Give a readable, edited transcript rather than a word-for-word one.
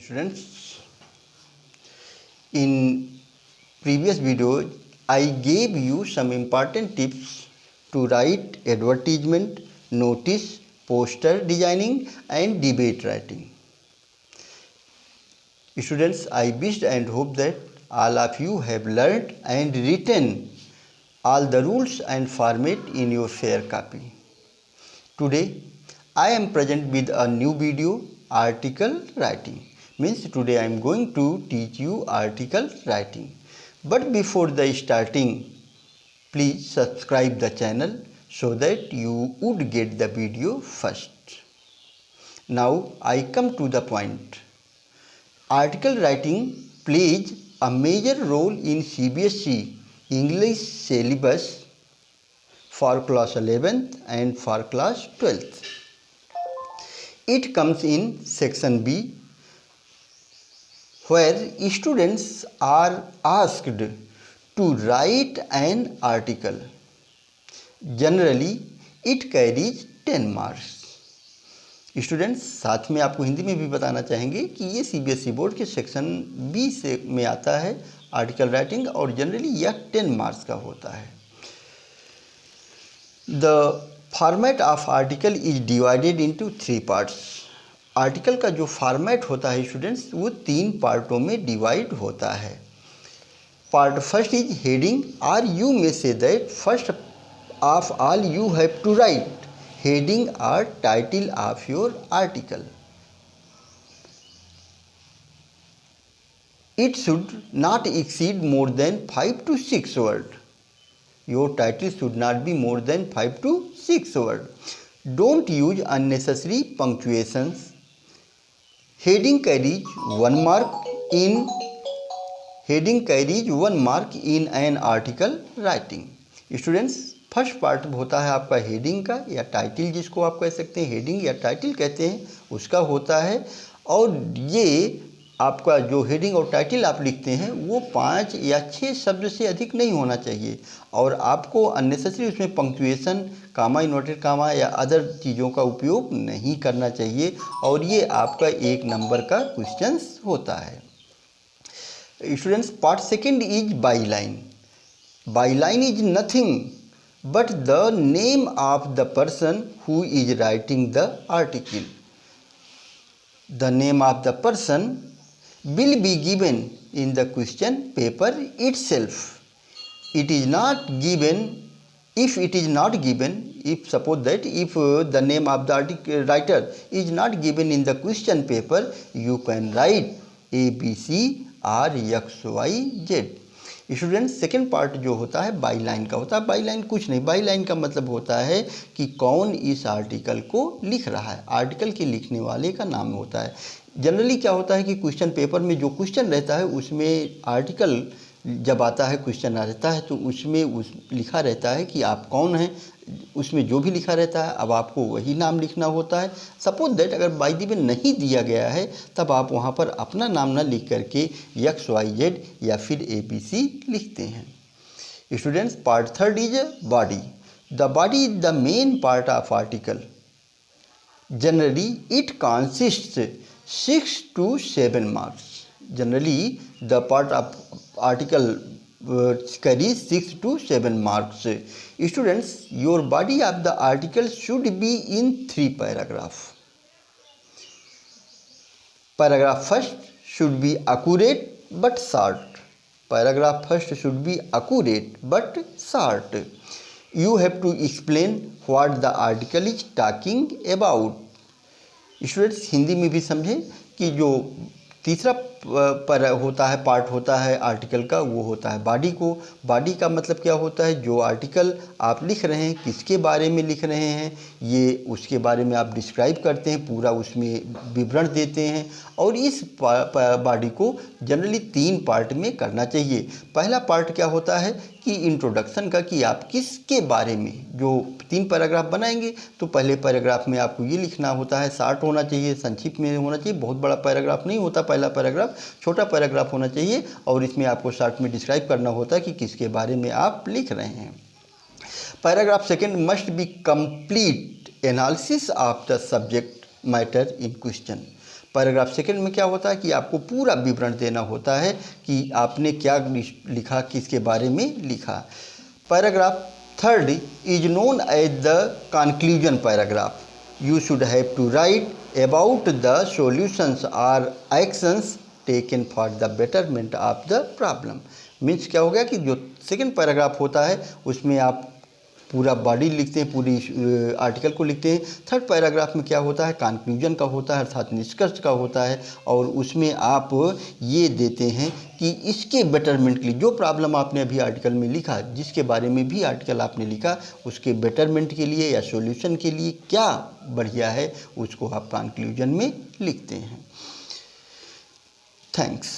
Students, in previous video I gave you some important tips to write advertisement, notice, poster designing and debate writing. Students, I wish and hope that all of you have learned and written all the rules and format in your fair copy. Today I am present with a new video, article writing. Means today I am going to teach you article writing. But before the starting, please subscribe the channel so that you would get the video first. Now I come to the point. Article writing plays a major role in CBSE English syllabus for class 11th and for class 12th. It comes in section B, where students are asked to write an article. Generally, it carries 10 marks. Students, साथ में आपको हिंदी में भी बताना चाहेंगे कि ये CBSE board के सेक्शन बी से में आता है आर्टिकल राइटिंग, और जनरली यह 10 मार्क्स का होता है. The format of article is divided into 3 parts. Article का जो फॉर्मेट होता है स्टूडेंट्स, वो 3 पार्टों में डिवाइड होता है. पार्ट फर्स्ट इज हेडिंग, और you may say that first of all you have to write heading or title of your article. It should not exceed more than 5 to 6 words. Your title should not be more than 5 to 6 words. Don't use unnecessary punctuations. Heading carries 1 mark in an article writing. Students, first part होता है आपका heading का या title, जिसको आप कह सकते हैं हेडिंग या टाइटल कहते हैं, उसका होता है. और ये आपका जो हेडिंग और टाइटल आप लिखते हैं वो 5 या 6 शब्द से अधिक नहीं होना चाहिए, और आपको अननेसेसरी उसमें पंक्चुएशन, कामा, इन्वर्टेड कामा या अदर चीज़ों का उपयोग नहीं करना चाहिए, और ये आपका 1 नंबर का क्वेश्चन होता है. Students, part second is by line. By line is nothing but the name of the person who is writing the article. The name of the person will be given in the question paper itself. It is not given. If it is not given, if suppose that if the name of the article writer is not given in the question paper, you can write A, B, C or X, Y, Z. Student, second part जो होता है by line का होता है. By line कुछ नहीं, by line का मतलब होता है कि कौन इस आर्टिकल को लिख रहा है, आर्टिकल के लिखने वाले का नाम होता है. जनरली क्या होता है कि क्वेश्चन पेपर में जो क्वेश्चन रहता है उसमें आर्टिकल जब आता है, क्वेश्चन रहता है, तो उसमें लिखा रहता है कि आप कौन हैं. उसमें जो भी लिखा रहता है अब आपको वही नाम लिखना होता है. सपोज दैट अगर बाई द वे नहीं दिया गया है तब आप वहाँ पर अपना नाम ना लिख करके X, Y, Z या फिर ABC लिखते हैं. Students, part third is body. The body is the main part of article. Generally it consists 6 to 7 marks. Generally the part of article carries 6 to 7 marks. Students, your body of the article should be in 3 paragraphs. Paragraph first should be accurate but short. Paragraph first should be accurate but short. You have to explain what the article is talking about. Students, Hindi में भी समझें कि जो तीसरा पर होता है, part होता है आर्टिकल का, वो होता है बॉडी को. बॉडी का मतलब क्या होता है, जो आर्टिकल आप लिख रहे हैं किसके बारे में लिख रहे हैं, ये उसके बारे में आप डिस्क्राइब करते हैं, पूरा उसमें विवरण देते हैं. और इस बॉडी को जनरली 3 पार्ट में करना चाहिए. पहला पार्ट क्या होता है कि इंट्रोडक्शन का, कि आप किसके बारे में, जो 3 पैराग्राफ बनाएंगे तो पहले पैराग्राफ में आपको ये लिखना होता है, शॉर्ट होना चाहिए, संक्षिप्त में होना चाहिए, बहुत बड़ा पैराग्राफ नहीं होता पहला पैराग्राफ, छोटा पैराग्राफ होना चाहिए, और इसमें आपको शॉर्ट में डिस्क्राइब करना होता है कि किसके बारे में आप लिख रहे हैं. Paragraph second must be complete analysis of the subject matter in question. Paragraph second में क्या होता है कि आपको पूरा विवरण देना होता है कि आपने क्या लिखा, किसके बारे में लिखा। Paragraph third is known as the conclusion paragraph. You should have to write about the solutions or actions taken for the betterment of the problem। Means क्या हो गया कि जो सेकंड पैराग्राफ होता है उसमें आप पूरा बॉडी लिखते हैं, पूरी आर्टिकल को लिखते हैं। थर्ड पैराग्राफ में क्या होता है, कंक्लूजन का होता है अर्थात निष्कर्ष का होता है, और उसमें आप ये देते हैं कि इसके बेटरमेंट के लिए जो प्रॉब्लम आपने अभी आर्टिकल में लिखा, जिसके बारे में भी आर्टिकल आपने लिखा, उसके बेटरमेंट के लिए या सॉल्यूशन के लिए क्या बढ़िया है उसको आप कंक्लूजन में लिखते हैं। थैंक्स।